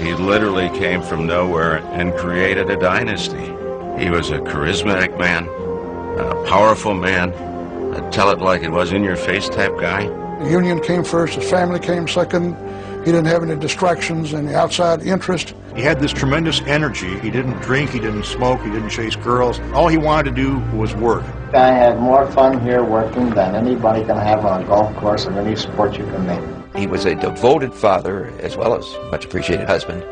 He literally came from nowhere and created a dynasty. He was a charismatic man, a powerful man, a tell it like it was in your face type guy. The union came first, his family came second. He didn't have any distractions, any outside interest. He had this tremendous energy. He didn't drink, he didn't smoke, he didn't chase girls. All he wanted to do was work. I had more fun here working than anybody can have on a golf course or any sport you can name. He was a devoted father as well as much appreciated husband.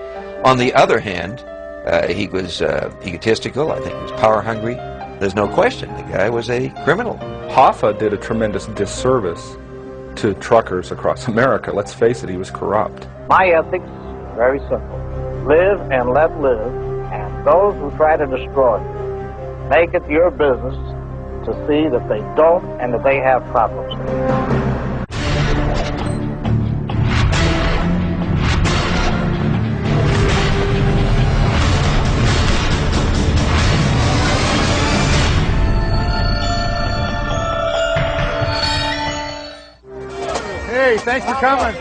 On the other hand, he was egotistical. I think he was power hungry. There's no question the guy was a criminal. Hoffa did a tremendous disservice to truckers across America. Let's face it, he was corrupt. My ethics, very simple. Live and let live, and those who try to destroy you, make it your business to see that they don't and that they have problems. Hey, thanks for coming.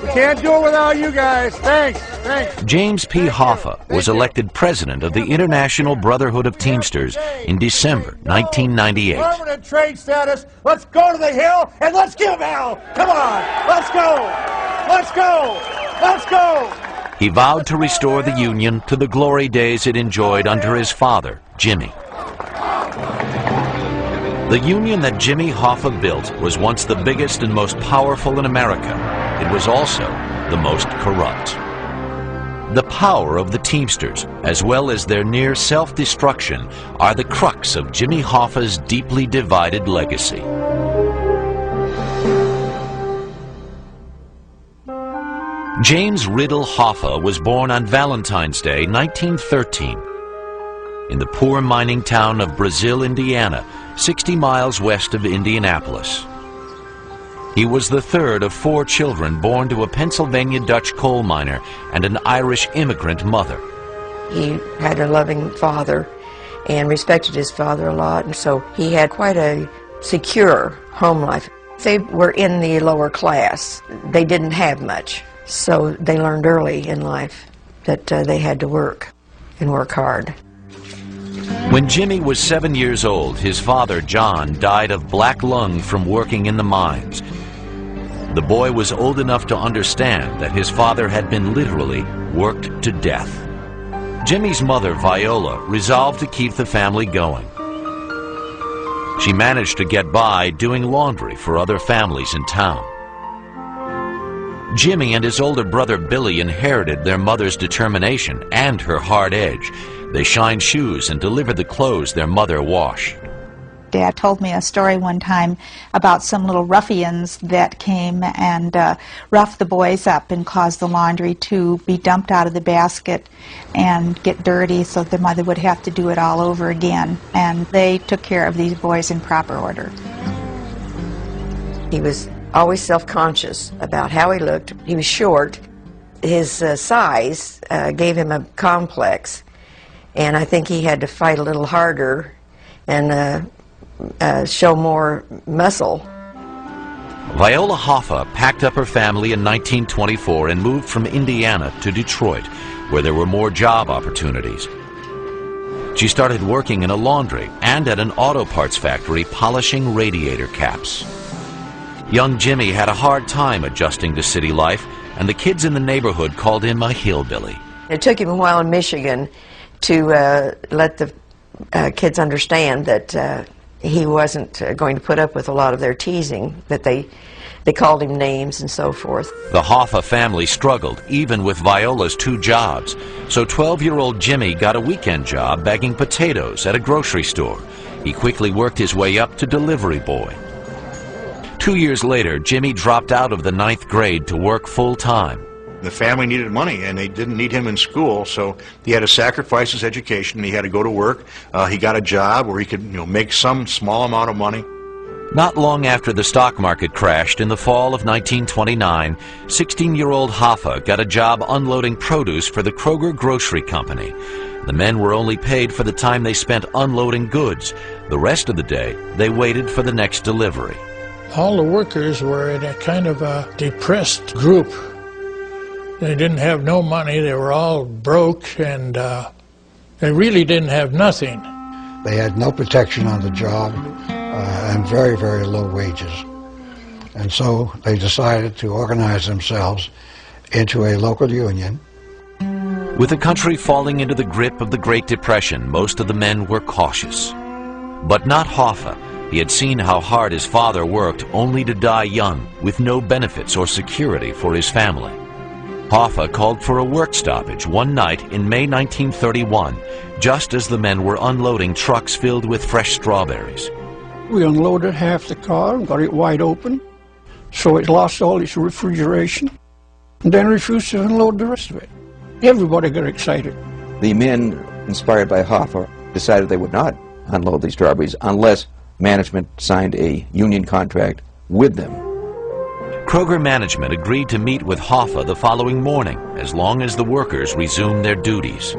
We can't do it without you guys. Thanks. James P. Hoffa was elected president of the International Brotherhood of Teamsters in December 1998. Permanent trade status. Let's go to the Hill and let's give hell. Come on. Let's go. Let's go. Let's go. He vowed to restore the Union to the glory days it enjoyed under his father, Jimmy. The union that Jimmy Hoffa built was once the biggest and most powerful in America. It was also the most corrupt. The power of the Teamsters, as well as their near self-destruction, are the crux of Jimmy Hoffa's deeply divided legacy. James Riddle Hoffa was born on Valentine's Day, 1913, in the poor mining town of Brazil, Indiana, 60 miles west of Indianapolis. He was the third of 4 children born to a Pennsylvania Dutch coal miner and an Irish immigrant mother. He had a loving father and respected his father a lot, and so he had quite a secure home life. They were in the lower class. They didn't have much, so they learned early in life that they had to work and work hard. When Jimmy was 7 years old, his father, John, died of black lung from working in the mines. The boy was old enough to understand that his father had been literally worked to death. Jimmy's mother, Viola, resolved to keep the family going. She managed to get by doing laundry for other families in town. Jimmy and his older brother Billy inherited their mother's determination and her hard edge. They shined shoes and delivered the clothes their mother washed. Dad told me a story one time about some little ruffians that came and roughed the boys up and caused the laundry to be dumped out of the basket and get dirty, so their mother would have to do it all over again. And they took care of these boys in proper order. He was always self-conscious about how he looked. He was short. His size gave him a complex, and I think he had to fight a little harder and show more muscle. Viola Hoffa packed up her family in 1924 and moved from Indiana to Detroit, where there were more job opportunities. She started working in a laundry and at an auto parts factory polishing radiator caps. Young Jimmy had a hard time adjusting to city life, and the kids in the neighborhood called him a hillbilly. It took him a while in Michigan to let the kids understand that he wasn't going to put up with a lot of their teasing, that they called him names and so forth. The Hoffa family struggled, even with Viola's 2 jobs, so 12-year-old Jimmy got a weekend job bagging potatoes at a grocery store. He quickly worked his way up to delivery boy. 2 years later, Jimmy dropped out of the 9th grade to work full-time. The family needed money, and they didn't need him in school, so he had to sacrifice his education. He had to go to work. He got a job where he could, make some small amount of money. Not long after the stock market crashed in the fall of 1929, 16-year-old Hoffa got a job unloading produce for the Kroger Grocery Company. The men were only paid for the time they spent unloading goods. The rest of the day, they waited for the next delivery. All the workers were in a kind of a depressed group. They didn't have no money. They were all broke, and they really didn't have nothing. They had no protection on the job and very, very low wages. And so they decided to organize themselves into a local union. With the country falling into the grip of the Great Depression, most of the men were cautious. But not Hoffa. He had seen how hard his father worked only to die young, with no benefits or security for his family. Hoffa called for a work stoppage one night in May 1931, just as the men were unloading trucks filled with fresh strawberries. We unloaded half the car and got it wide open, so it lost all its refrigeration, and then refused to unload the rest of it. Everybody got excited. The men, inspired by Hoffa, decided they would not unload these strawberries unless management signed a union contract with them. Kroger management agreed to meet with Hoffa the following morning, as long as the workers resumed their duties.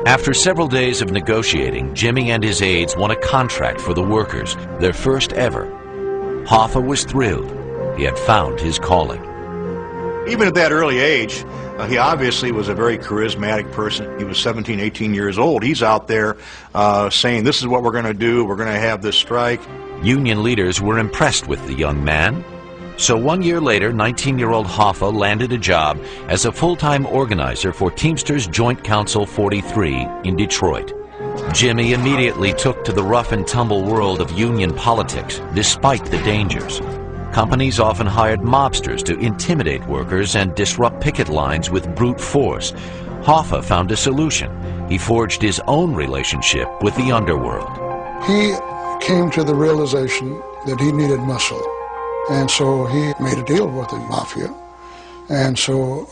After several days of negotiating, Jimmy and his aides won a contract for the workers, their first ever. Hoffa was thrilled. He had found his calling. Even at that early age, he obviously was a very charismatic person. He was 17, 18 years old. He's out there saying, this is what we're going to do. We're going to have this strike. Union leaders were impressed with the young man. So 1 year later, 19-year-old Hoffa landed a job as a full-time organizer for Teamsters Joint Council 43 in Detroit. Jimmy immediately took to the rough-and-tumble world of union politics, despite the dangers. Companies often hired mobsters to intimidate workers and disrupt picket lines with brute force. Hoffa found a solution. He forged his own relationship with the underworld. He came to the realization that he needed muscle. And so he made a deal with the mafia. And so,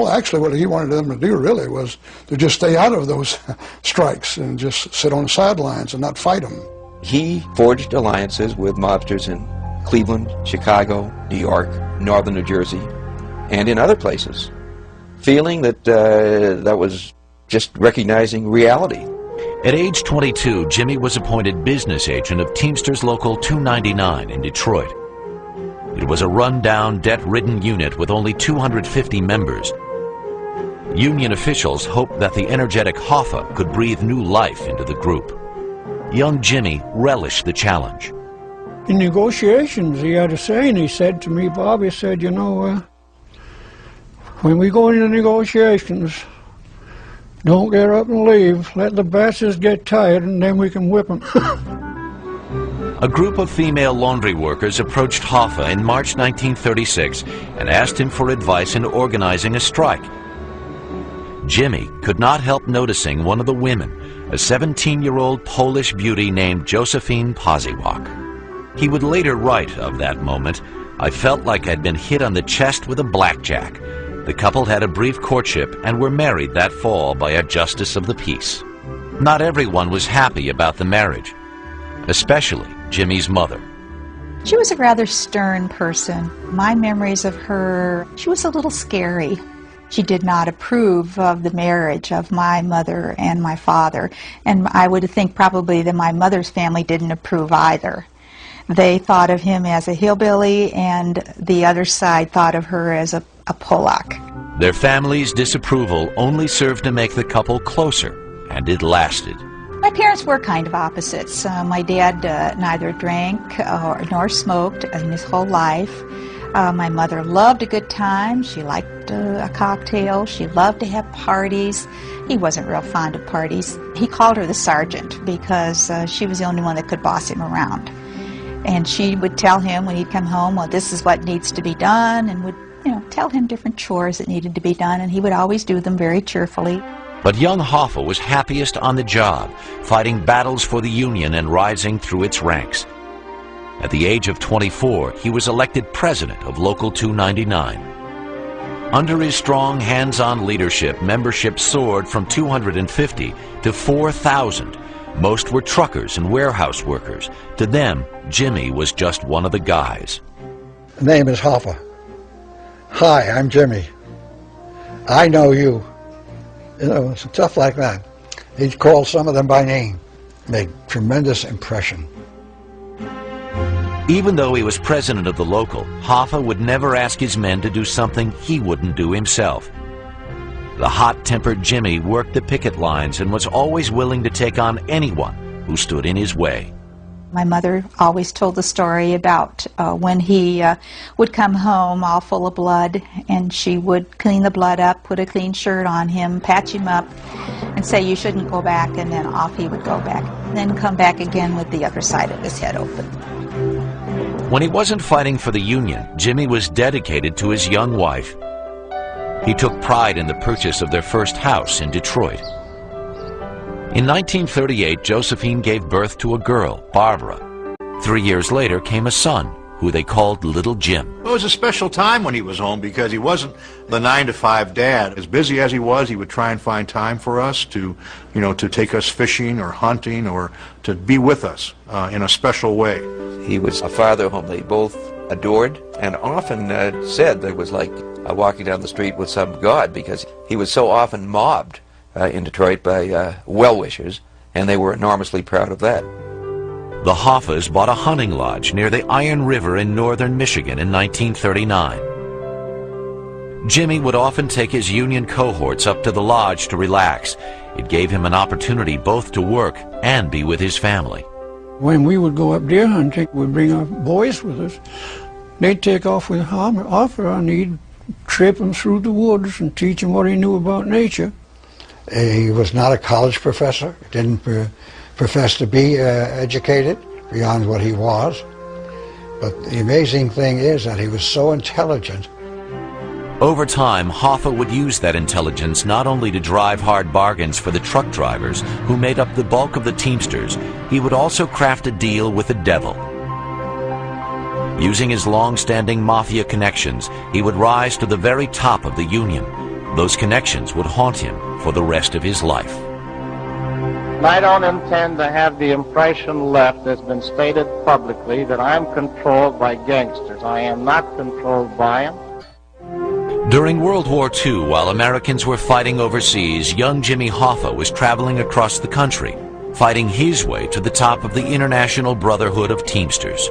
actually what he wanted them to do really was to just stay out of those strikes and just sit on the sidelines and not fight them. He forged alliances with mobsters in Cleveland, Chicago, New York, northern New Jersey, and in other places, feeling that that was just recognizing reality. At age 22, Jimmy was appointed business agent of Teamsters Local 299 in Detroit. It was a run-down, debt-ridden unit with only 250 members. Union officials hoped that the energetic Hoffa could breathe new life into the group. Young Jimmy relished the challenge. In negotiations, he had a saying. He said to me, Bob, he said, you know, when we go into negotiations, don't get up and leave. Let the bastards get tired, and then we can whip them. A group of female laundry workers approached Hoffa in March 1936 and asked him for advice in organizing a strike. Jimmy could not help noticing one of the women, a 17-year-old Polish beauty named Josephine Poziwak. He would later write of that moment, "I felt like I'd been hit on the chest with a blackjack." The couple had a brief courtship and were married that fall by a justice of the peace. Not everyone was happy about the marriage, especially Jimmy's mother. She was a rather stern person. My memories of her, she was a little scary. She did not approve of the marriage of my mother and my father, and I would think probably that my mother's family didn't approve either. They thought of him as a hillbilly, and the other side thought of her as a Polak. Their family's disapproval only served to make the couple closer, and it lasted. My parents were kind of opposites. My dad neither drank nor smoked in his whole life. My mother loved a good time. She liked a cocktail. She loved to have parties. He wasn't real fond of parties. He called her the sergeant because she was the only one that could boss him around. And she would tell him when he'd come home, well, this is what needs to be done, and would, tell him different chores that needed to be done, and he would always do them very cheerfully. But young Hoffa was happiest on the job, fighting battles for the Union and rising through its ranks. At the age of 24, he was elected president of Local 299. Under his strong, hands-on leadership, membership soared from 250 to 4,000. Most were truckers and warehouse workers. To them, Jimmy was just one of the guys. The name is Hoffa. Hi, I'm Jimmy. I know you. Stuff like that. He called some of them by name. Made tremendous impression. Even though he was president of the local, Hoffa would never ask his men to do something he wouldn't do himself. The hot-tempered Jimmy worked the picket lines and was always willing to take on anyone who stood in his way. My mother always told the story about when he would come home all full of blood, and she would clean the blood up, put a clean shirt on him, patch him up, and say, "You shouldn't go back," and then off he would go back. Then come back again with the other side of his head open. When he wasn't fighting for the Union, Jimmy was dedicated to his young wife. He took pride in the purchase of their first house in Detroit. In 1938, Josephine gave birth to a girl, Barbara. 3 years later came a son, who they called Little Jim. It was a special time when he was home because he wasn't the 9-to-5 dad. As busy as he would try and find time for us to, to take us fishing or hunting or to be with us in a special way. He was a father whom they both adored and often said that it was like walking down the street with some god, because he was so often mobbed in Detroit by well-wishers, and they were enormously proud of that. The Hoffas bought a hunting lodge near the Iron River in northern Michigan in 1939. Jimmy would often take his Union cohorts up to the lodge to relax. It gave him an opportunity both to work and be with his family. When we would go up deer hunting, we'd bring our boys with us. They'd take off with Hoffa, and he'd trip them through the woods and teach them what he knew about nature. He was not a college professor, didn't profess to be educated beyond what he was. But the amazing thing is that he was so intelligent. Over time, Hoffa would use that intelligence not only to drive hard bargains for the truck drivers who made up the bulk of the Teamsters, he would also craft a deal with the devil. Using his long-standing mafia connections, he would rise to the very top of the Union. Those connections would haunt him for the rest of his life. I don't intend to have the impression left that's been stated publicly that I'm controlled by gangsters. I am not controlled by them. During World War II, while Americans were fighting overseas, young Jimmy Hoffa was traveling across the country, fighting his way to the top of the International Brotherhood of Teamsters.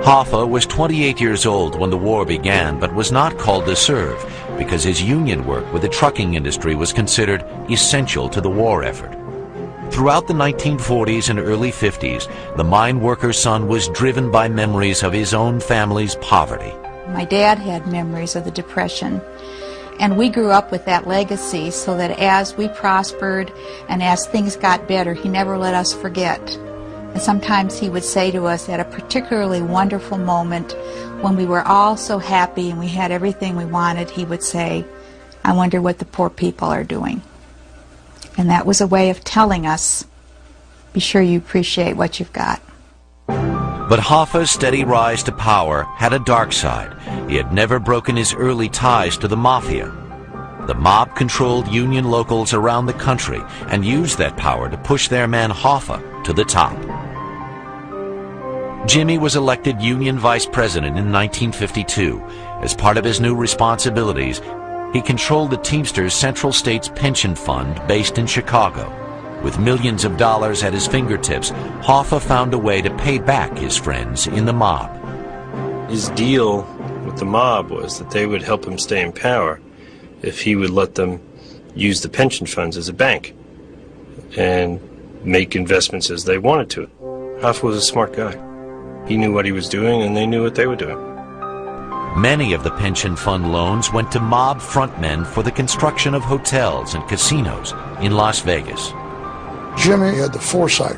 Hoffa was 28 years old when the war began, but was not called to serve because his union work with the trucking industry was considered essential to the war effort. Throughout the 1940s and early 50s, the mine worker's son was driven by memories of his own family's poverty. My dad had memories of the Depression, and we grew up with that legacy, so that as we prospered and as things got better, he never let us forget. And sometimes he would say to us at a particularly wonderful moment when we were all so happy and we had everything we wanted, he would say, "I wonder what the poor people are doing." And that was a way of telling us, be sure you appreciate what you've got. But Hoffa's steady rise to power had a dark side. He had never broken his early ties to the mafia. The mob controlled Union locals around the country and used that power to push their man Hoffa to the top. Jimmy was elected Union Vice President in 1952. As part of his new responsibilities, he controlled the Teamsters Central States Pension Fund based in Chicago. With millions of dollars at his fingertips, Hoffa found a way to pay back his friends in the mob. His deal with the mob was that they would help him stay in power if he would let them use the pension funds as a bank and make investments as they wanted to. Hoffa was a smart guy. He knew what he was doing, and they knew what they were doing. Many of the pension fund loans went to mob frontmen for the construction of hotels and casinos in Las Vegas. Jimmy had the foresight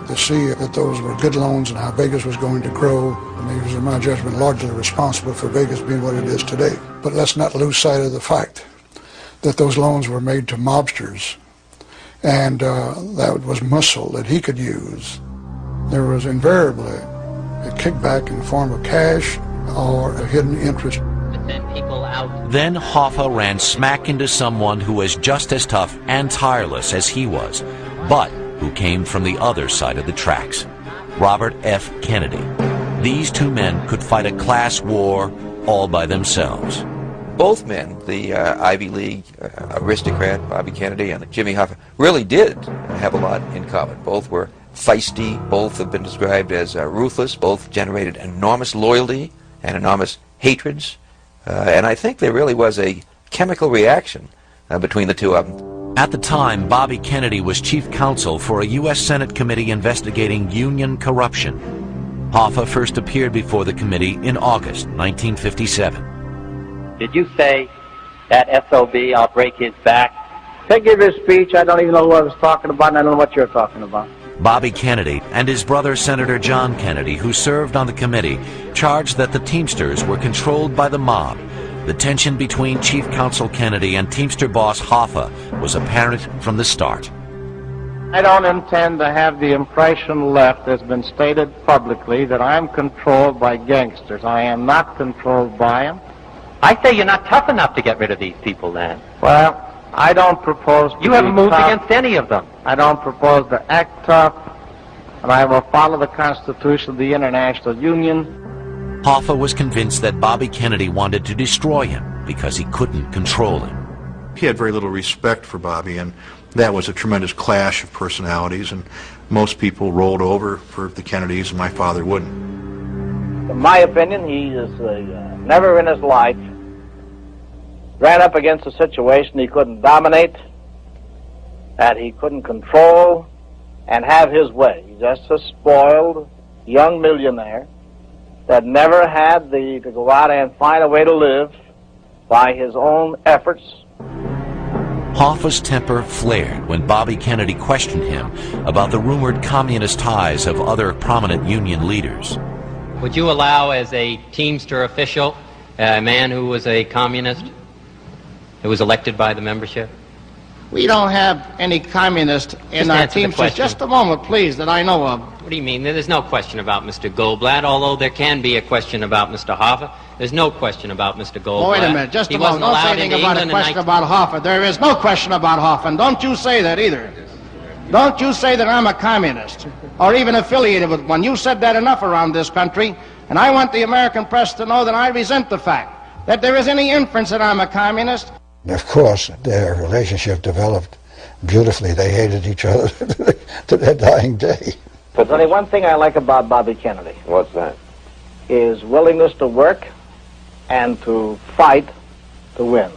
to see that those were good loans and how Vegas was going to grow. And he was, in my judgment, largely responsible for Vegas being what it is today. But let's not lose sight of the fact that those loans were made to mobsters, and that was muscle that he could use. There was invariably a kickback in the form of cash or a hidden interest. Then Hoffa ran smack into someone who was just as tough and tireless as he was, but who came from the other side of the tracks, Robert F. Kennedy. These two men could fight a class war all by themselves. Both men, the Ivy League aristocrat, Bobby Kennedy, and Jimmy Hoffa, really did have a lot in common. Both were feisty. Both have been described as ruthless. Both generated enormous loyalty and enormous hatreds. And I think there really was a chemical reaction between the two of them. At the time, Bobby Kennedy was chief counsel for a U.S. Senate committee investigating union corruption. Hoffa first appeared before the committee in August 1957. Did you say that SOB, I'll break his back? Take give his speech. I don't even know who I was talking about, and I don't know what you're talking about. Bobby Kennedy and his brother Senator John Kennedy, who served on the committee, charged that the Teamsters were controlled by the mob. The tension between Chief Counsel Kennedy and Teamster boss Hoffa was apparent from the start. I don't intend to have the impression left, as been stated publicly, that I'm controlled by gangsters. I am not controlled by them. I say you're not tough enough to get rid of these people, then. Well, I don't propose to You haven't be moved tough. against any of them. I don't propose to act tough, and I will follow the Constitution of the International Union. Hoffa was convinced that Bobby Kennedy wanted to destroy him because he couldn't control him. He had very little respect for Bobby, and that was a tremendous clash of personalities, and most people rolled over for the Kennedys, and my father wouldn't. In my opinion, he is never in his life ran up against a situation he couldn't dominate, that he couldn't control, and have his way. He's just a spoiled young millionaire that never had to go out and find a way to live by his own efforts. Hoffa's temper flared when Bobby Kennedy questioned him about the rumored communist ties of other prominent union leaders. Would you allow, as a Teamster official, a man who was a communist, who was elected by the membership? We don't have any communists in Just our answer the Teamsters. question. Just a moment, please, that I know of. What do you mean? There's no question about Mr. Goldblatt, although there can be a question about Mr. Hoffa. There's no question about Mr. Goldblatt. Oh, wait a minute, just He a moment. wasn't Don't say allowed anything into about a England in question about Hoffa. There is no question about Hoffa, and don't you say that either. Don't you say that I'm a communist, or even affiliated with one. You said that enough around this country, and I want the American press to know that I resent the fact that there is any inference that I'm a communist. Of course, their relationship developed beautifully. They hated each other to their dying day. There's only one thing I like about Bobby Kennedy. What's that? His willingness to work and to fight to win.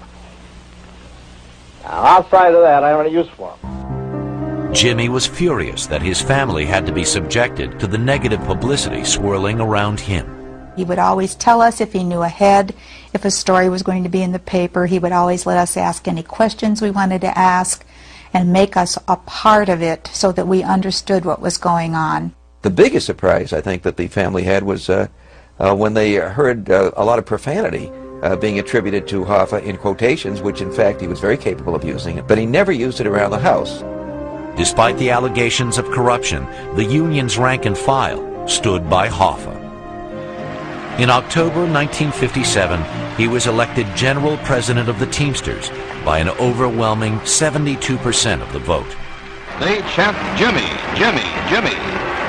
Now, outside of that, I don't have any use for him. Jimmy was furious that his family had to be subjected to the negative publicity swirling around him. He would always tell us if he knew ahead, if a story was going to be in the paper. He would always let us ask any questions we wanted to ask and make us a part of it so that we understood what was going on. The biggest surprise, I think, that the family had was when they heard a lot of profanity being attributed to Hoffa in quotations, which in fact he was very capable of using it, but he never used it around the house. Despite the allegations of corruption, the union's rank and file stood by Hoffa. In October 1957, he was elected General President of the Teamsters by an overwhelming 72% of the vote. They chant Jimmy, Jimmy, Jimmy,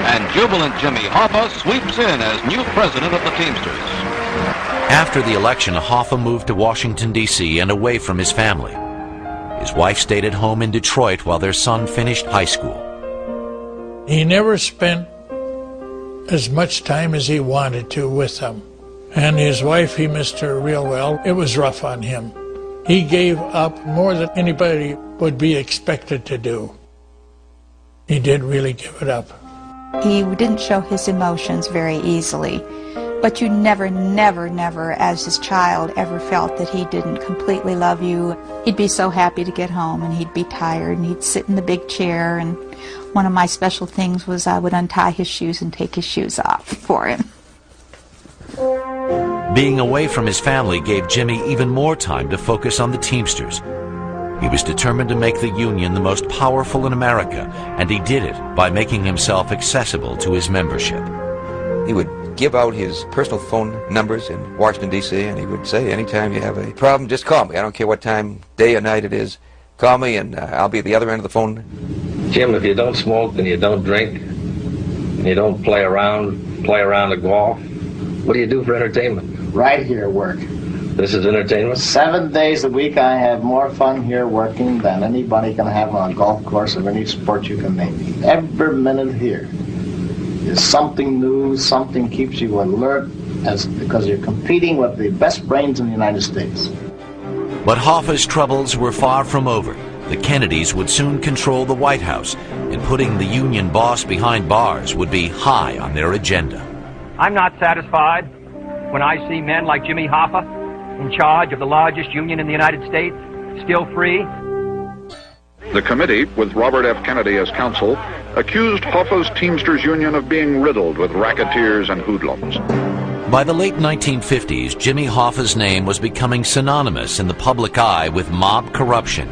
and jubilant Jimmy Hoffa sweeps in as new president of the Teamsters. After the election, Hoffa moved to Washington, D.C. and away from his family. His wife stayed at home in Detroit while their son finished high school. He never spent as much time as he wanted to with them. And his wife, he missed her real well. It was rough on him. He gave up more than anybody would be expected to do. He did really give it up. He didn't show his emotions very easily, but you never, never, never, as his child, ever felt that he didn't completely love you. He'd be so happy to get home, and he'd be tired, and he'd sit in the big chair, and one of my special things was I would untie his shoes and take his shoes off for him. Being away from his family gave Jimmy even more time to focus on the Teamsters. He was determined to make the union the most powerful in America, and he did it by making himself accessible to his membership. He would give out his personal phone numbers in Washington, D.C., and he would say, anytime you have a problem, just call me. I don't care what time, day or night it is. Call me, and I'll be at the other end of the phone. Jim, if you don't smoke and you don't drink, and you don't play around the golf, what do you do for entertainment? Right here, work. This is entertainment? 7 days a week I have more fun here working than anybody can have on a golf course or any sport you can name. Every minute here is something new, something keeps you alert, because you're competing with the best brains in the United States. But Hoffa's troubles were far from over. The Kennedys would soon control the White House, and putting the union boss behind bars would be high on their agenda. I'm not satisfied when I see men like Jimmy Hoffa in charge of the largest union in the United States, still free. The committee, with Robert F. Kennedy as counsel, accused Hoffa's Teamsters Union of being riddled with racketeers and hoodlums. By the late 1950s, Jimmy Hoffa's name was becoming synonymous in the public eye with mob corruption.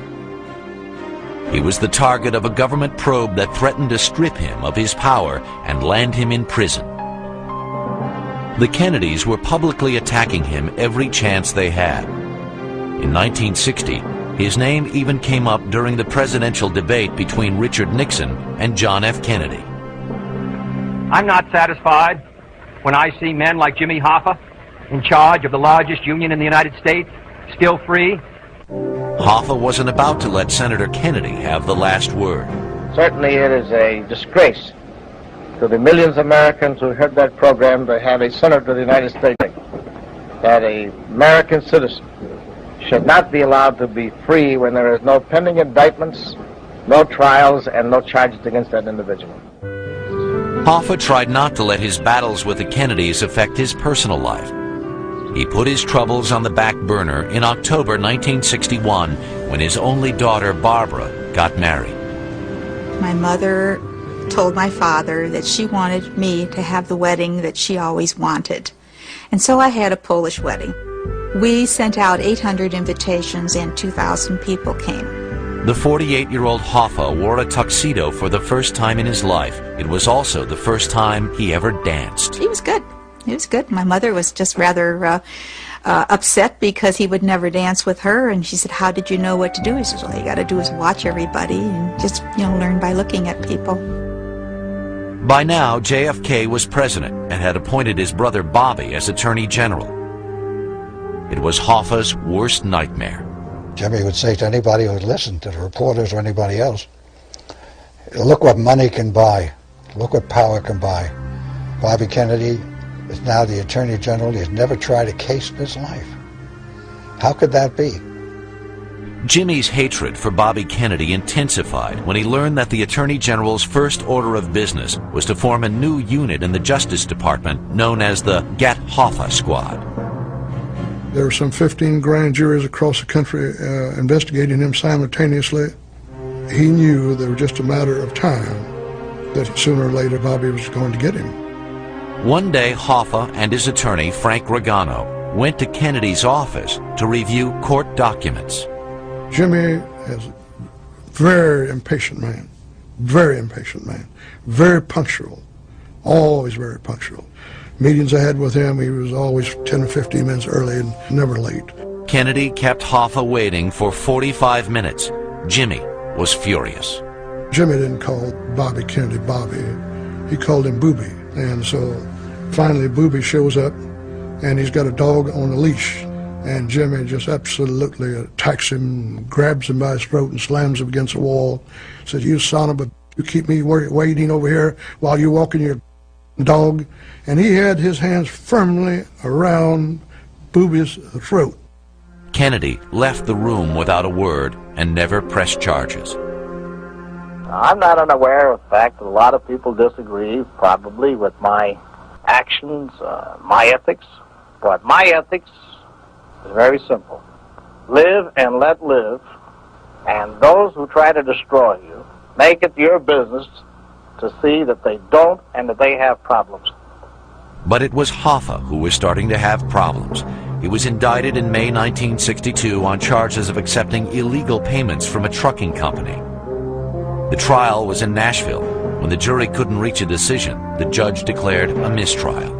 He was the target of a government probe that threatened to strip him of his power and land him in prison. The Kennedys were publicly attacking him every chance they had. In 1960, his name even came up during the presidential debate between Richard Nixon and John F. Kennedy. I'm not satisfied when I see men like Jimmy Hoffa in charge of the largest union in the United States, still free. Hoffa wasn't about to let Senator Kennedy have the last word. Certainly it is a disgrace to the millions of Americans who heard that program to have a senator of the United States, that an American citizen should not be allowed to be free when there is no pending indictments, no trials, and no charges against that individual. Hoffa tried not to let his battles with the Kennedys affect his personal life. He put his troubles on the back burner in October 1961 when his only daughter, Barbara, got married. My mother told my father that she wanted me to have the wedding that she always wanted. And so I had a Polish wedding. We sent out 800 invitations and 2,000 people came. The 48-year-old Hoffa wore a tuxedo for the first time in his life. It was also the first time he ever danced. He was good. He was good. My mother was just rather upset because he would never dance with her, and she said, "How did you know what to do?" He said, "All you got to do is watch everybody and just, learn by looking at people." By now, JFK was president and had appointed his brother Bobby as Attorney General. It was Hoffa's worst nightmare. Jimmy would say to anybody who would listen, to the reporters or anybody else, "Look what money can buy. Look what power can buy. Bobby Kennedy is now the Attorney General. He has never tried a case in his life. How could that be?" Jimmy's hatred for Bobby Kennedy intensified when he learned that the Attorney General's first order of business was to form a new unit in the Justice Department known as the Get Hoffa Squad. There were some 15 grand juries across the country investigating him simultaneously. He knew that it was just a matter of time that sooner or later Bobby was going to get him. One day, Hoffa and his attorney, Frank Regano, went to Kennedy's office to review court documents. Jimmy is a very impatient man, very punctual, always very punctual. Meetings I had with him, he was always 10 or 15 minutes early and never late. Kennedy kept Hoffa waiting for 45 minutes. Jimmy was furious. Jimmy didn't call Bobby Kennedy Bobby, he called him Booby. And so finally Booby shows up and he's got a dog on a leash. And Jimmy just absolutely attacks him, grabs him by his throat and slams him against the wall. Says, "You son of a, you keep me waiting over here while you're walking your dog." And he had his hands firmly around Booby's throat. Kennedy left the room without a word and never pressed charges. I'm not unaware of the fact that a lot of people disagree probably with my actions, my ethics, but my ethics is very simple. Live and let live, and those who try to destroy you, make it your business to see that they don't and that they have problems. But it was Hoffa who was starting to have problems. He was indicted in May 1962 on charges of accepting illegal payments from a trucking company. The trial was in Nashville. When the jury couldn't reach a decision, the judge declared a mistrial.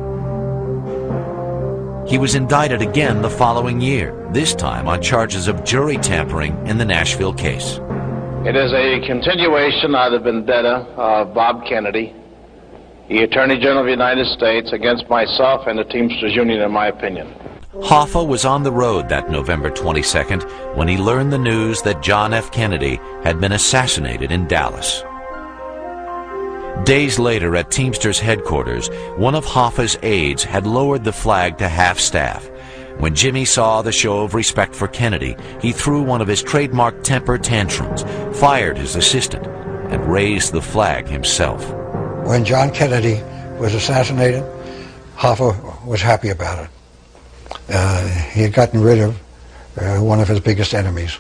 He was indicted again the following year, this time on charges of jury tampering in the Nashville case. It is a continuation of the vendetta of Bob Kennedy, the Attorney General of the United States, against myself and the Teamsters Union, in my opinion. Hoffa was on the road that November 22nd when he learned the news that John F. Kennedy had been assassinated in Dallas. Days later at Teamsters headquarters, one of Hoffa's aides had lowered the flag to half-staff. When Jimmy saw the show of respect for Kennedy, he threw one of his trademark temper tantrums, fired his assistant, and raised the flag himself. When John Kennedy was assassinated, Hoffa was happy about it. He had gotten rid of one of his biggest enemies.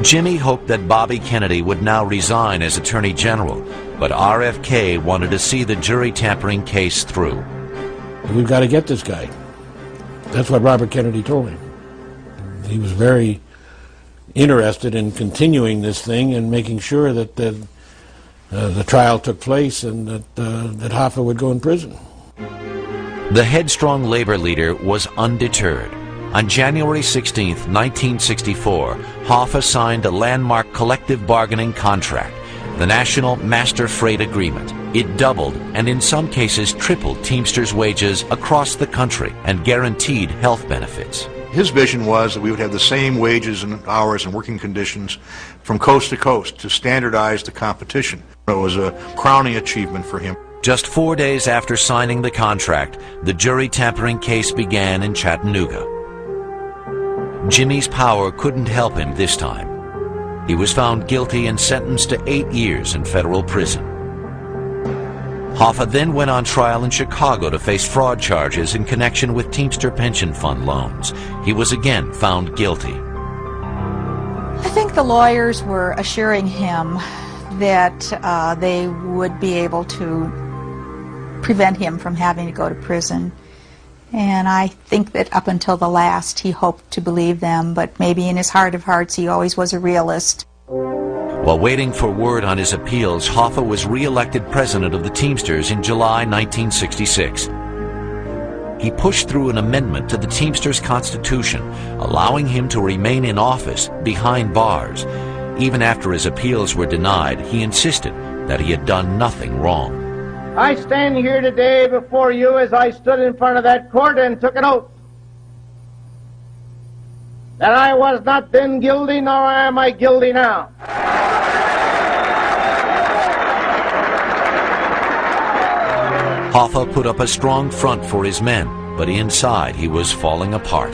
Jimmy hoped that Bobby Kennedy would now resign as Attorney General, but RFK wanted to see the jury tampering case through. We've got to get this guy. That's what Robert Kennedy told him. He was very interested in continuing this thing and making sure that the trial took place and that Hoffa would go in prison. The headstrong labor leader was undeterred. On January 16, 1964, Hoffa signed a landmark collective bargaining contract, the National Master Freight Agreement. It doubled and in some cases tripled Teamsters' wages across the country and guaranteed health benefits. His vision was that we would have the same wages and hours and working conditions from coast to coast to standardize the competition. It was a crowning achievement for him. Just 4 days after signing the contract, the jury tampering case began in Chattanooga. Jimmy's power couldn't help him this time. He was found guilty and sentenced to 8 years in federal prison. Hoffa then went on trial in Chicago to face fraud charges in connection with Teamster pension fund loans. He was again found guilty. I think the lawyers were assuring him that they would be able to prevent him from having to go to prison. And I think that up until the last he hoped to believe them, but maybe in his heart of hearts he always was a realist. While waiting for word on his appeals, Hoffa was re-elected president of the Teamsters in July 1966. He pushed through an amendment to the Teamsters Constitution, allowing him to remain in office behind bars. Even after his appeals were denied, he insisted that he had done nothing wrong. I stand here today before you as I stood in front of that court and took an oath that I was not then guilty, nor am I guilty now. Hoffa put up a strong front for his men, but inside he was falling apart.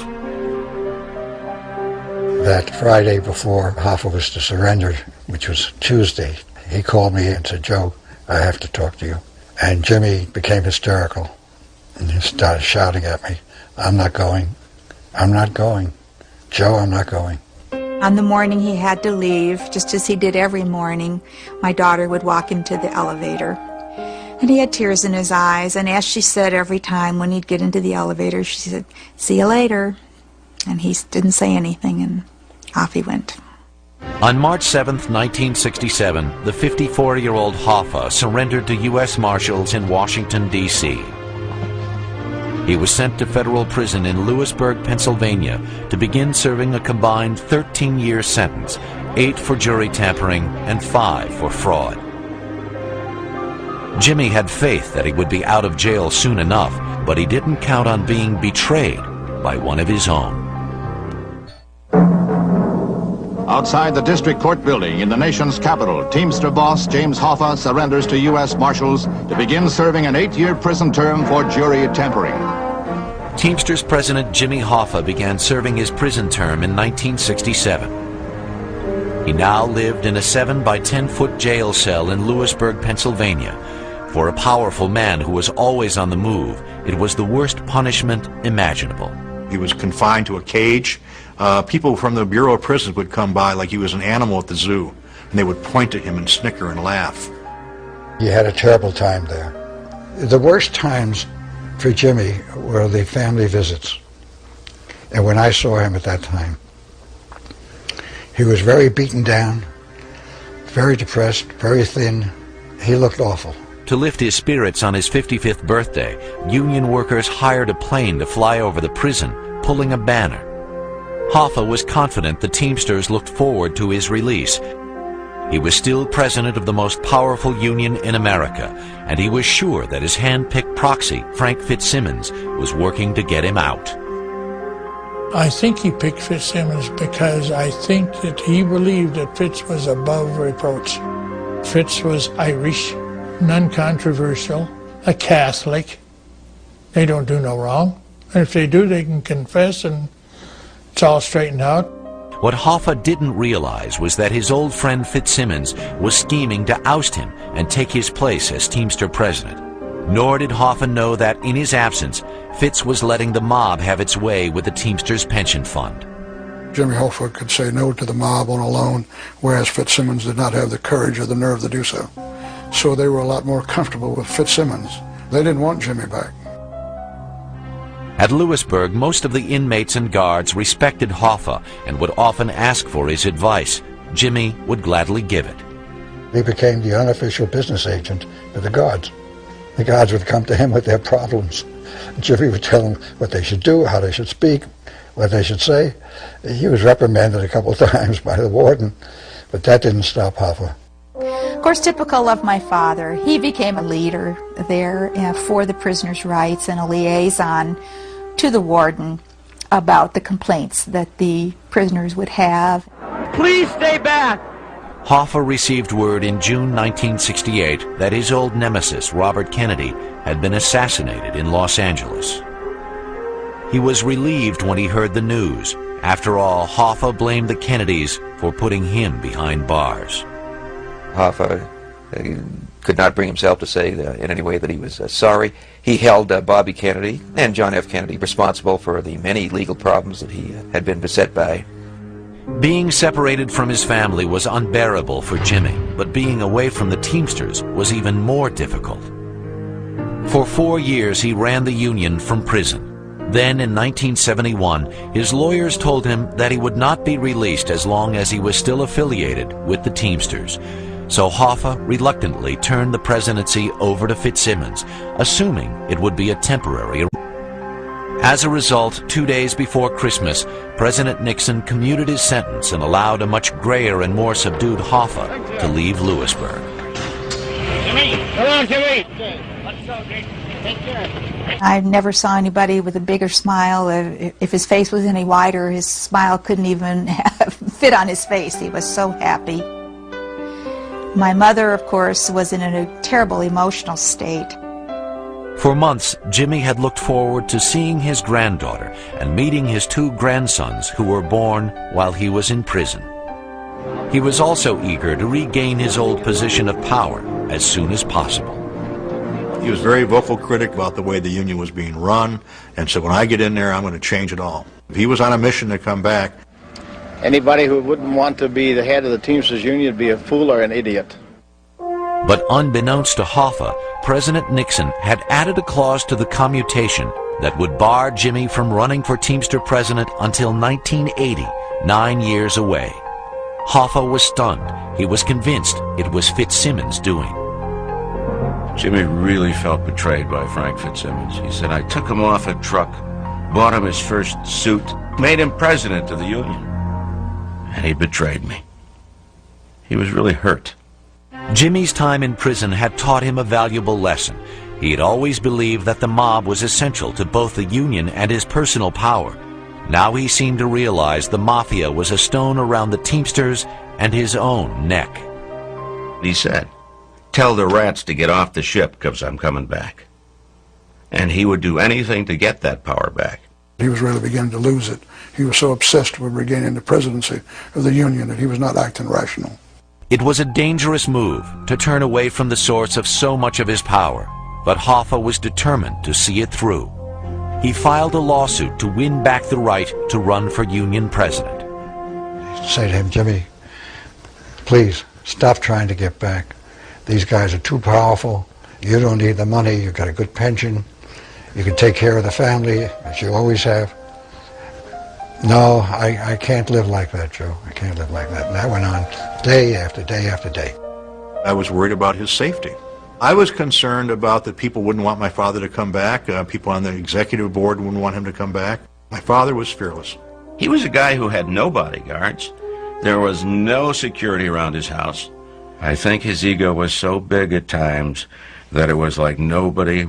That Friday before Hoffa was to surrender, which was Tuesday, he called me and said, "Joe, I have to talk to you." And Jimmy became hysterical and he started shouting at me, "I'm not going. I'm not going. Joe, I'm not going." On the morning he had to leave, just as he did every morning, my daughter would walk him to the elevator. And he had tears in his eyes, and as she said every time when he'd get into the elevator, she said, "See you later." And he didn't say anything, and off he went. On March 7, 1967, the 54-year-old Hoffa surrendered to U.S. Marshals in Washington, D.C. He was sent to federal prison in Lewisburg, Pennsylvania, to begin serving a combined 13-year sentence, 8 for jury tampering and 5 for fraud. Jimmy had faith that he would be out of jail soon enough, but he didn't count on being betrayed by one of his own. Outside the district court building in the nation's capital, Teamster boss James Hoffa surrenders to U.S. Marshals to begin serving an 8-year prison term for jury tampering. Teamsters President Jimmy Hoffa began serving his prison term in 1967. He now lived in a 7 by 10-foot jail cell in Lewisburg, Pennsylvania. For a powerful man who was always on the move, it was the worst punishment imaginable. He was confined to a cage. People from the Bureau of Prisons would come by like he was an animal at the zoo, and they would point at him and snicker and laugh. He had a terrible time there. The worst times for Jimmy were the family visits. And when I saw him at that time, he was very beaten down, very depressed, very thin. He looked awful. To lift his spirits on his 55th birthday, union workers hired a plane to fly over the prison, pulling a banner. Hoffa was confident the Teamsters looked forward to his release. He was still president of the most powerful union in America, and he was sure that his hand-picked proxy, Frank Fitzsimmons, was working to get him out. I think he picked Fitzsimmons because I think that he believed that Fitz was above reproach. Fitz was Irish, non-controversial, a Catholic. They don't do no wrong. And if they do, they can confess and it's all straightened out. What Hoffa didn't realize was that his old friend Fitzsimmons was scheming to oust him and take his place as Teamster president. Nor did Hoffa know that, in his absence, Fitz was letting the mob have its way with the Teamsters pension fund. Jimmy Hoffa could say no to the mob on a loan, whereas Fitzsimmons did not have the courage or the nerve to do so. So they were a lot more comfortable with Fitzsimmons. They didn't want Jimmy back. At Lewisburg, most of the inmates and guards respected Hoffa and would often ask for his advice. Jimmy would gladly give it. He became the unofficial business agent for the guards. The guards would come to him with their problems. Jimmy would tell them what they should do, how they should speak, what they should say. He was reprimanded a couple of times by the warden, but that didn't stop Hoffa. Of course, typical of my father, he became a leader there for the prisoners' rights and a liaison to the warden about the complaints that the prisoners would have. Please stay back! Hoffa received word in June 1968 that his old nemesis, Robert Kennedy, had been assassinated in Los Angeles. He was relieved when he heard the news. After all, Hoffa blamed the Kennedys for putting him behind bars. Hoffa could not bring himself to say in any way that he was sorry. He held Bobby Kennedy and John F. Kennedy responsible for the many legal problems that he had been beset by. Being separated from his family was unbearable for Jimmy, but being away from the Teamsters was even more difficult. For 4 years he ran the union from prison. Then in 1971, his lawyers told him that he would not be released as long as he was still affiliated with the Teamsters. So Hoffa reluctantly turned the presidency over to Fitzsimmons, assuming it would be a temporary. As a result, 2 days before Christmas, President Nixon commuted his sentence and allowed a much grayer and more subdued Hoffa to leave Lewisburg. Jimmy! Come on, Jimmy! Let's go, Dick. Take care. I never saw anybody with a bigger smile. If his face was any wider, his smile couldn't even fit on his face. He was so happy. My mother, of course, was in a terrible emotional state. For months, Jimmy had looked forward to seeing his granddaughter and meeting his 2 grandsons who were born while he was in prison. He was also eager to regain his old position of power as soon as possible. He was a very vocal critic about the way the union was being run, and said, when I get in there, I'm going to change it all. He was on a mission to come back. Anybody who wouldn't want to be the head of the Teamsters Union would be a fool or an idiot. But unbeknownst to Hoffa, President Nixon had added a clause to the commutation that would bar Jimmy from running for Teamster president until 1980, 9 years away. Hoffa was stunned. He was convinced it was Fitzsimmons' doing. Jimmy really felt betrayed by Frank Fitzsimmons. He said, I took him off a truck, bought him his first suit, made him president of the union. And he betrayed me. He was really hurt. Jimmy's time in prison had taught him a valuable lesson. He had always believed that the mob was essential to both the union and his personal power. Now he seemed to realize the mafia was a stone around the Teamsters and his own neck. He said, tell the rats to get off the ship because I'm coming back. And he would do anything to get that power back. He was really beginning to lose it. He was so obsessed with regaining the presidency of the union that he was not acting rational. It was a dangerous move to turn away from the source of so much of his power, but Hoffa was determined to see it through. He filed a lawsuit to win back the right to run for union president. Say to him, Jimmy, please stop trying to get back. These guys are too powerful. You don't need the money. You've got a good pension. You can take care of the family, as you always have. No, I can't live like that, Joe. I can't live like that. And that went on day after day after day. I was worried about his safety. I was concerned about that people wouldn't want my father to come back. People on the executive board wouldn't want him to come back. My father was fearless. He was a guy who had no bodyguards. There was no security around his house. I think his ego was so big at times that it was like nobody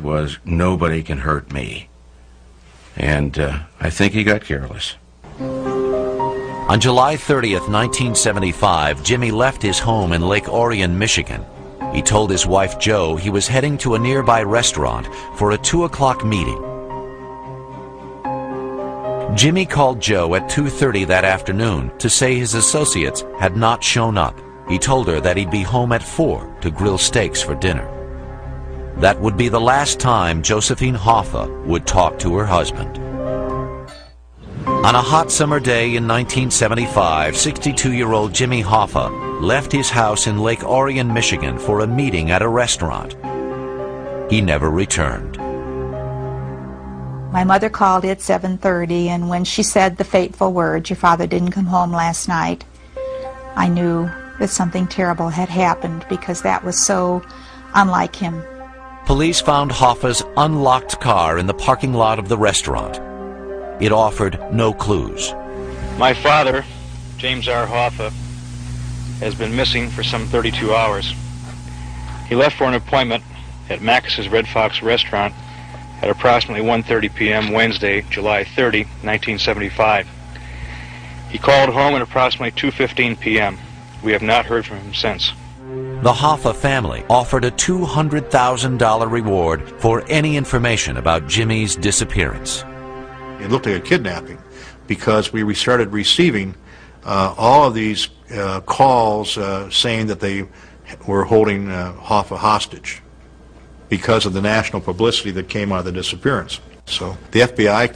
can hurt me. And I think he got careless. On July 30th, 1975, Jimmy left his home in Lake Orion, Michigan. He told his wife, Jo, he was heading to a nearby restaurant for a 2 o'clock meeting. Jimmy called Jo at 2:30 that afternoon to say his associates had not shown up. He told her that he'd be home at 4 to grill steaks for dinner. That would be the last time Josephine Hoffa would talk to her husband. On a hot summer day in 1975, 62-year-old Jimmy Hoffa left his house in Lake Orion, Michigan for a meeting at a restaurant. He never returned. My mother called at 7:30, and when she said the fateful words, "Your father didn't come home last night," I knew that something terrible had happened, because that was so unlike him. Police found Hoffa's unlocked car in the parking lot of the restaurant. It offered no clues. My father, James R. Hoffa, has been missing for some 32 hours. He left for an appointment at Max's Red Fox restaurant at approximately 1:30 p.m. Wednesday, July 30, 1975. He called home at approximately 2:15 p.m. We have not heard from him since. The Hoffa family offered a $200,000 reward for any information about Jimmy's disappearance. It looked like a kidnapping because we started receiving all of these calls saying that they were holding Hoffa hostage because of the national publicity that came out of the disappearance. So the FBI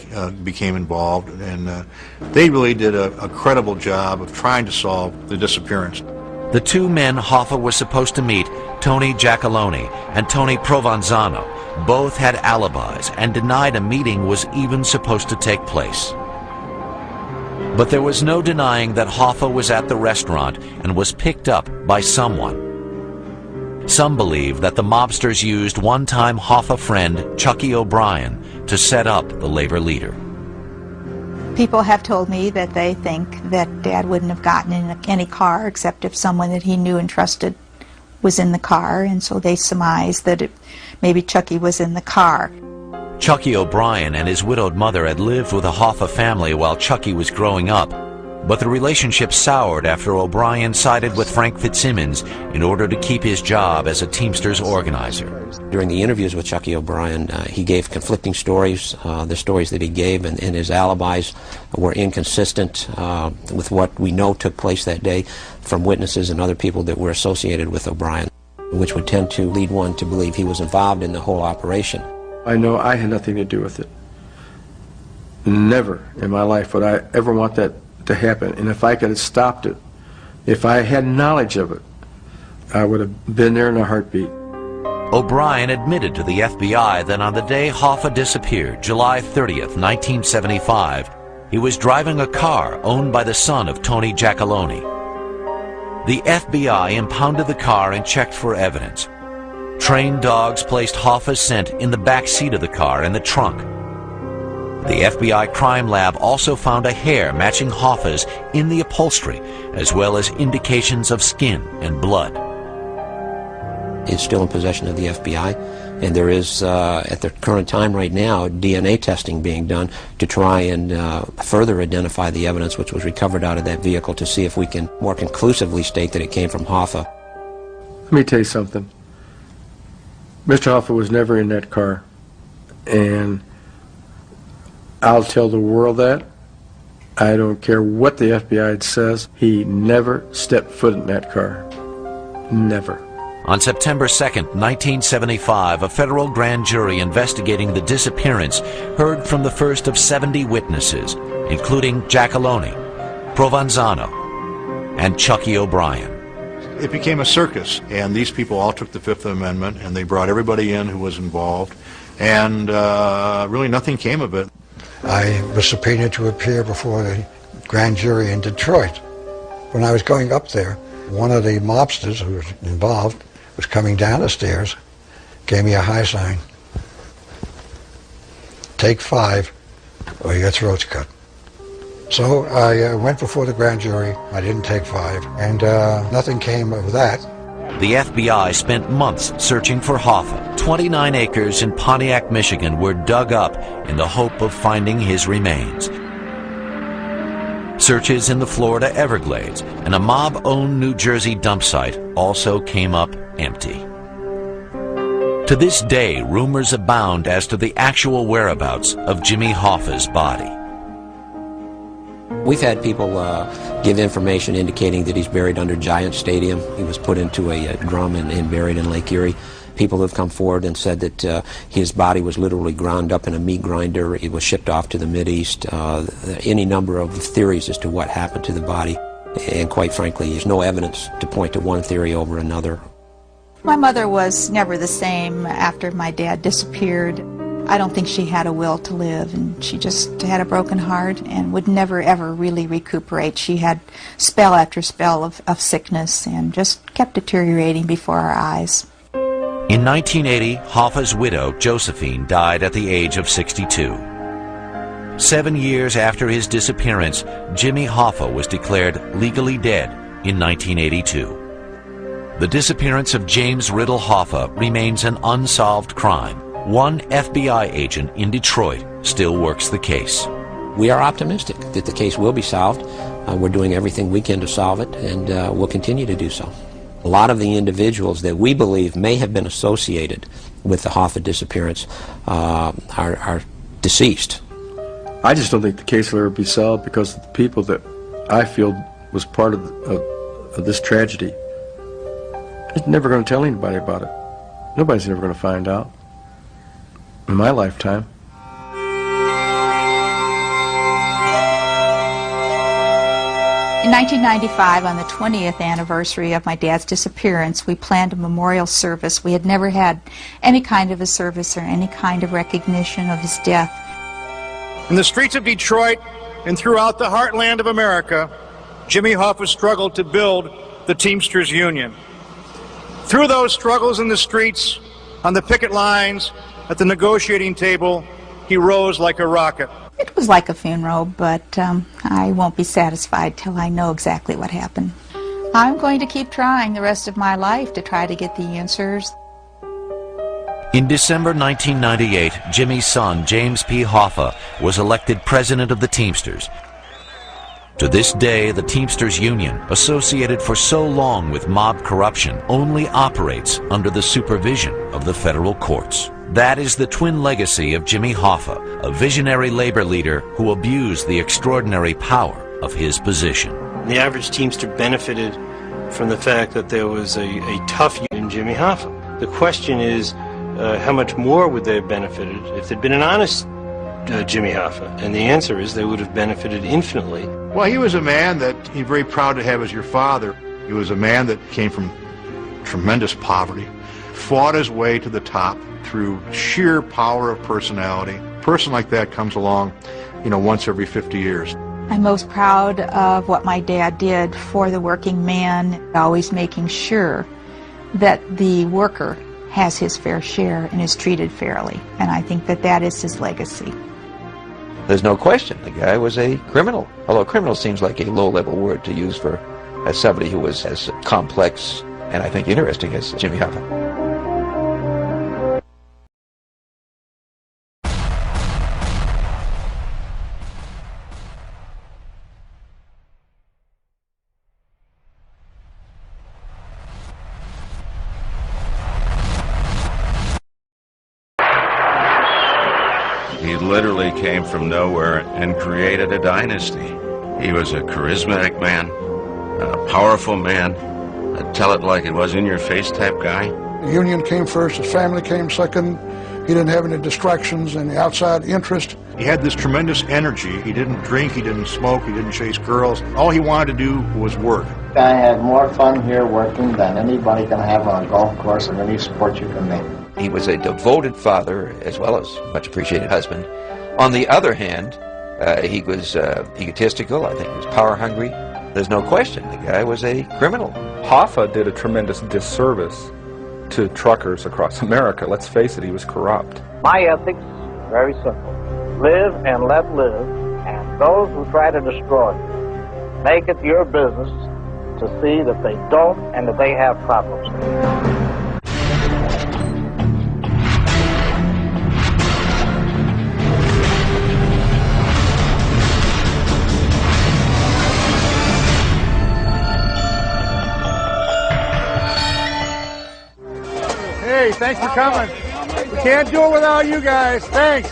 became involved, and they really did a credible job of trying to solve the disappearance. The two men Hoffa was supposed to meet, Tony Giacalone and Tony Provenzano, both had alibis and denied a meeting was even supposed to take place. But there was no denying that Hoffa was at the restaurant and was picked up by someone. Some believe that the mobsters used one-time Hoffa friend Chucky O'Brien to set up the labor leader. People have told me that they think that Dad wouldn't have gotten in any car except if someone that he knew and trusted was in the car, and so they surmised that maybe Chucky was in the car. Chucky O'Brien and his widowed mother had lived with the Hoffa family while Chucky was growing up, but the relationship soured after O'Brien sided with Frank Fitzsimmons in order to keep his job as a Teamsters organizer. During the interviews with Chucky O'Brien, he gave conflicting stories. The stories that he gave and his alibis were inconsistent with what we know took place that day from witnesses and other people that were associated with O'Brien, which would tend to lead one to believe he was involved in the whole operation. I know I had nothing to do with it. Never in my life would I ever want that to happen, and if I could have stopped it, if I had knowledge of it, I would have been there in a heartbeat. O'Brien admitted to the FBI that on the day Hoffa disappeared, July 30th, 1975, he was driving a car owned by the son of Tony Giacalone. The FBI impounded the car and checked for evidence. Trained dogs placed Hoffa's scent in the back seat of the car and the trunk. The FBI crime lab also found a hair matching Hoffa's in the upholstery, as well as indications of skin and blood. It's still in possession of the FBI, and there is, at the current time right now, DNA testing being done to try and further identify the evidence which was recovered out of that vehicle to see if we can more conclusively state that it came from Hoffa. Let me tell you something. Mr. Hoffa was never in that car, and I'll tell the world that. I don't care what the FBI says. He never stepped foot in that car. Never. On September 2nd, 1975, a federal grand jury investigating the disappearance heard from the first of 70 witnesses, including Giacalone, Provenzano, and Chucky O'Brien. It became a circus, and these people all took the Fifth Amendment, and they brought everybody in who was involved, and really nothing came of it. I was subpoenaed to appear before the grand jury in Detroit. When I was going up there, one of the mobsters who was involved was coming down the stairs, gave me a high sign. Take 5 or your throat's cut. So I went before the grand jury. I didn't take 5, and nothing came of that. The FBI spent months searching for Hoffa. 29 acres in Pontiac, Michigan were dug up in the hope of finding his remains. Searches in the Florida Everglades and a mob-owned New Jersey dump site also came up empty. To this day, rumors abound as to the actual whereabouts of Jimmy Hoffa's body. We've had people give information indicating that he's buried under Giant Stadium. He was put into a drum and buried in Lake Erie. People have come forward and said that his body was literally ground up in a meat grinder. It was shipped off to the Mideast. Any number of theories as to what happened to the body. And quite frankly, there's no evidence to point to one theory over another. My mother was never the same after my dad disappeared. I don't think she had a will to live, and she just had a broken heart and would never ever really recuperate. She had spell after spell of sickness and just kept deteriorating before our eyes. In 1980, Hoffa's widow, Josephine, died at the age of 62. 7 years after his disappearance, Jimmy Hoffa was declared legally dead in 1982. The disappearance of James Riddle Hoffa remains an unsolved crime. One FBI agent in Detroit still works the case. We are optimistic that the case will be solved. We're doing everything we can to solve it, and we'll continue to do so. A lot of the individuals that we believe may have been associated with the Hoffa disappearance are deceased. I just don't think the case will ever be solved because of the people that I feel was part of this tragedy. I'm never going to tell anybody about it. Nobody's ever going to find out in my lifetime. In 1995, on the 20th anniversary of my dad's disappearance, we planned a memorial service. We had never had any kind of a service or any kind of recognition of his death. In the streets of Detroit and throughout the heartland of America, Jimmy Hoffa struggled to build the Teamsters Union. Through those struggles in the streets, on the picket lines, at the negotiating table, he rose like a rocket. It was like a funeral, but I won't be satisfied till I know exactly what happened. I'm going to keep trying the rest of my life to try to get the answers. In December 1998, Jimmy's son, James P. Hoffa, was elected president of the Teamsters. To this day, the Teamsters Union, associated for so long with mob corruption, only operates under the supervision of the federal courts. That is the twin legacy of Jimmy Hoffa, a visionary labor leader who abused the extraordinary power of his position. The average Teamster benefited from the fact that there was a tough union in Jimmy Hoffa. The question is, how much more would they have benefited if there'd been an honest Jimmy Hoffa? And the answer is they would have benefited infinitely. Well, he was a man that he's very proud to have as your father. He was a man that came from tremendous poverty, fought his way to the top through sheer power of personality. A person like that comes along, once every 50 years. I'm most proud of what my dad did for the working man, always making sure that the worker has his fair share and is treated fairly. And I think that that is his legacy. There's no question the guy was a criminal, although criminal seems like a low-level word to use for somebody who was as complex and I think interesting as Jimmy Hoffa. He literally came from nowhere and created a dynasty. He was a charismatic man, a powerful man, a tell-it-like-it-was-in-your-face type guy. The union came first, his family came second. He didn't have any distractions, any outside interest. He had this tremendous energy. He didn't drink, he didn't smoke, he didn't chase girls. All he wanted to do was work. I had more fun here working than anybody can have on a golf course or any sport you can name. He was a devoted father as well as much appreciated husband. On the other hand, he was egotistical. I think he was power hungry. There's no question the guy was a criminal. Hoffa did a tremendous disservice to truckers across America. Let's face it, he was corrupt. My ethics, very simple. Live and let live, and those who try to destroy you, make it your business to see that they don't and that they have problems. Hey, thanks for coming. We can't do it without you guys. Thanks.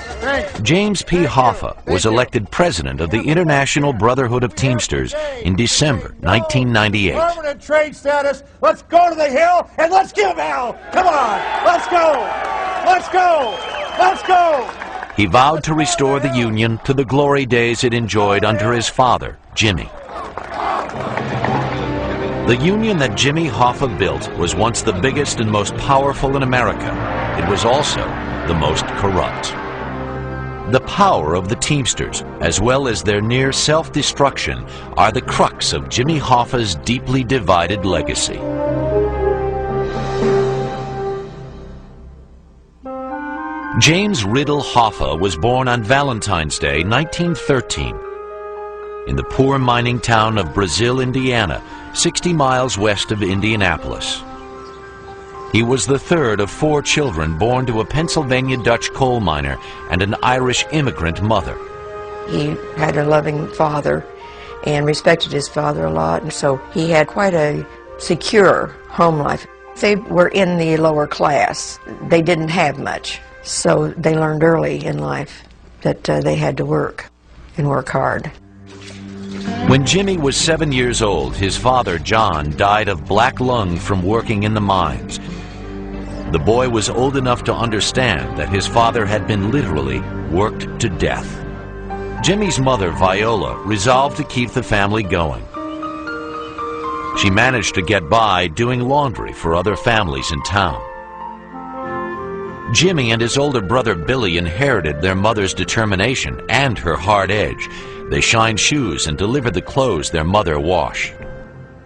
James P. Hoffa was elected president of the International Brotherhood of Teamsters in December 1998. Permanent trade status. Let's go to the Hill and let's give hell. Come on. Let's go. Let's go. Let's go. He vowed to restore the Union to the glory days it enjoyed under his father, Jimmy. The union that Jimmy Hoffa built was once the biggest and most powerful in America. It was also the most corrupt. The power of the Teamsters, as well as their near self-destruction, are the crux of Jimmy Hoffa's deeply divided legacy. James Riddle Hoffa was born on Valentine's Day, 1913, in the poor mining town of Brazil, Indiana, 60 miles west of Indianapolis. He was the third of 4 children born to a Pennsylvania Dutch coal miner and an Irish immigrant mother. He had a loving father and respected his father a lot, and so he had quite a secure home life. They were in the lower class. They didn't have much, so they learned early in life that they had to work and work hard. When Jimmy was 7 years old, his father, John, died of black lung from working in the mines. The boy was old enough to understand that his father had been literally worked to death. Jimmy's mother, Viola, resolved to keep the family going. She managed to get by doing laundry for other families in town. Jimmy and his older brother Billy inherited their mother's determination and her hard edge. They shined shoes and delivered the clothes their mother washed.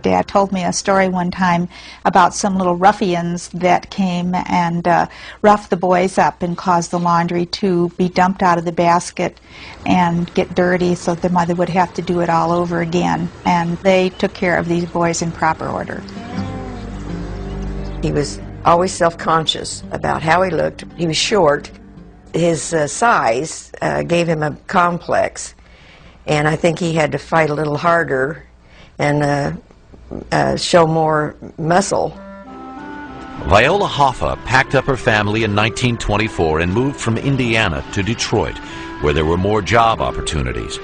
Dad told me a story one time about some little ruffians that came and roughed the boys up and caused the laundry to be dumped out of the basket and get dirty, so their mother would have to do it all over again. And they took care of these boys in proper order. He was always self-conscious about how he looked. He was short. His size gave him a complex, and I think he had to fight a little harder and show more muscle. Viola Hoffa packed up her family in 1924 and moved from Indiana to Detroit, where there were more job opportunities.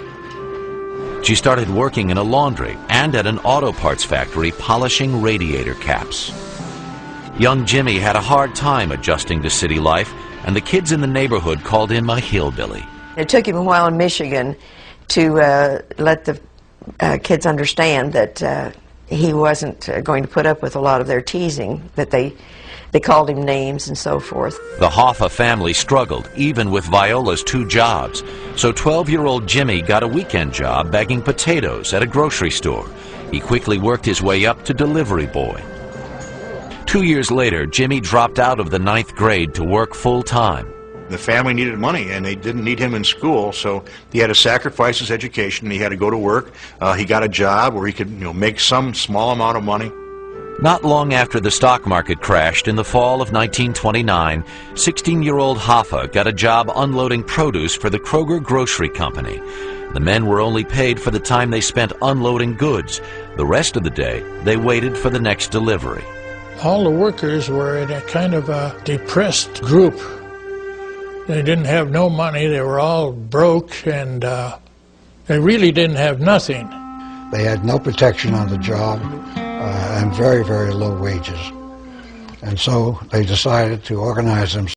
She started working in a laundry and at an auto parts factory polishing radiator caps. Young Jimmy had a hard time adjusting to city life, and the kids in the neighborhood called him a hillbilly. It took him a while in Michigan to let the kids understand that he wasn't going to put up with a lot of their teasing, that they called him names and so forth. The Hoffa family struggled, even with Viola's 2 jobs, so 12-year-old Jimmy got a weekend job bagging potatoes at a grocery store. He quickly worked his way up to delivery boy. 2 years later, Jimmy dropped out of the 9th grade to work full-time. The family needed money, and they didn't need him in school, so he had to sacrifice his education. He had to go to work. He got a job where he could, make some small amount of money. Not long after the stock market crashed in the fall of 1929, 16-year-old Hoffa got a job unloading produce for the Kroger Grocery Company. The men were only paid for the time they spent unloading goods. The rest of the day, they waited for the next delivery. All the workers were in a kind of a depressed group. They didn't have no money. They were all broke, and they really didn't have nothing. They had no protection on the job and very, very low wages. And so they decided to organize themselves